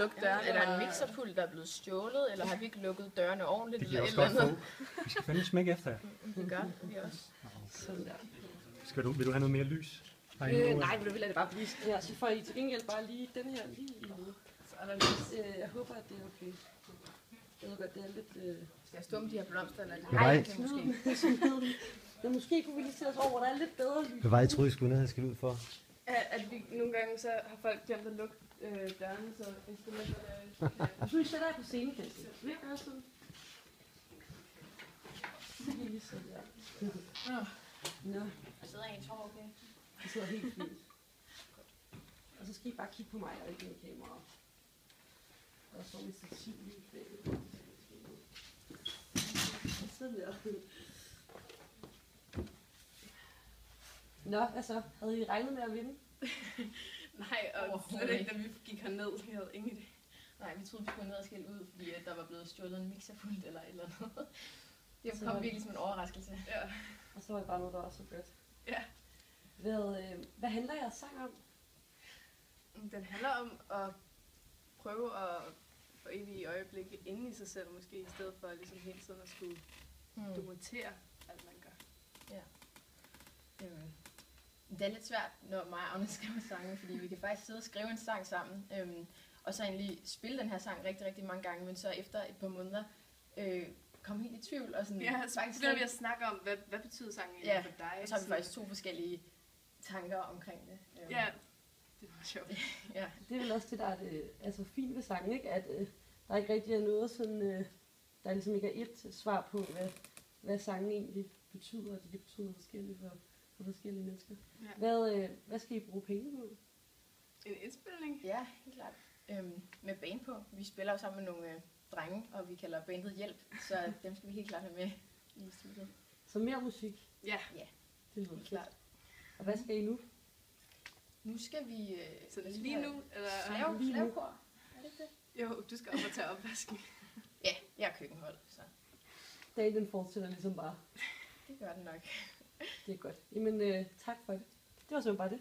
lukke dørene. Er der en mixerpult, der er blevet stjålet, eller har vi ikke lukket dørene ordentligt? Det kan jeg eller også godt få. Vi skal fandme smække efter jer. Det gør vi også. Sådan der. Vil du have noget mere lys? Nej, men du vil lade det bare blive sådan her. Så får I til gengæld bare lige den her lige i hovedet. Så er der lidt, jeg håber, at det er okay. Jeg ved godt, det er lidt... Skal jeg stå med de her blomster, eller Nej. det måske? Men måske kunne vi lige se os over, hvor der er lidt bedre lys. Hvad var I troede, I skulle ned og skal ud for? At vi nogle gange så har folk glemt at lukke dørene, så instrumenterne... Jeg synes, I sætter jer på scenen, kan I se. Vil I gøre sådan? Så kan I lige sidde der. Nå, Jeg sidder i en tår, okay? det sidder helt fint. Og så skal I bare kigge på mig og ikke med kameraet. Og så vi stativ lige bagved. Sådan der. Nå, hvad så? Havde I regnet med at vinde? Nej, og slet ikke, da vi gik herned. Vi havde ingen idé. Nej, vi troede, vi skulle ned og skælde ud, fordi der var blevet stjålet en mixerpult eller et eller andet. Det Så- kom virkelig som en overraskelse. Ja. Og så var det bare noget, der var så godt. Ja. Hvad handler jeres sang om? Den handler om at prøve at få evige øjeblikke inde i sig selv, måske i stedet for ligesom hele tiden at skulle dokumentere alt, man gør. Det er lidt svært, når mig og Agnes skriver sange, fordi vi kan faktisk sidde og skrive en sang sammen, og så egentlig spille den her sang rigtig, rigtig mange gange, men så efter et par måneder komme helt i tvivl. Og sådan, Ja, så begynder vi at snakke om, hvad betyder sangen egentlig for dig? og så har vi faktisk 2 forskellige tanker omkring det. Ja, det var sjovt. Ja. Det er vel også det, der er det, altså fint ved sangen, ikke? At der ikke rigtig er noget sådan, der ligesom ikke er et svar på, hvad sangen egentlig betyder, og det betyder forskelligt for forskellige mennesker. Ja. Hvad skal I bruge penge på? En indspilning? Ja, helt klart. Med band på. Vi spiller jo sammen med nogle drenge, og vi kalder bandet Hjælp, så dem skal vi helt klart have med i studiet. Så mere musik? Ja. Det lyder Helt klart. fedt. Og hvad skal I nu? Nu skal vi... Så det er lige nu? Eller? Slavekor. Er det ikke det? Jo, du skal op og tage opvasken. Ja, jeg er køkkenhold, så Dagen den fortsætter ligesom bare. det gør den nok. Det er godt. Jamen, tak for det. Det var så bare det.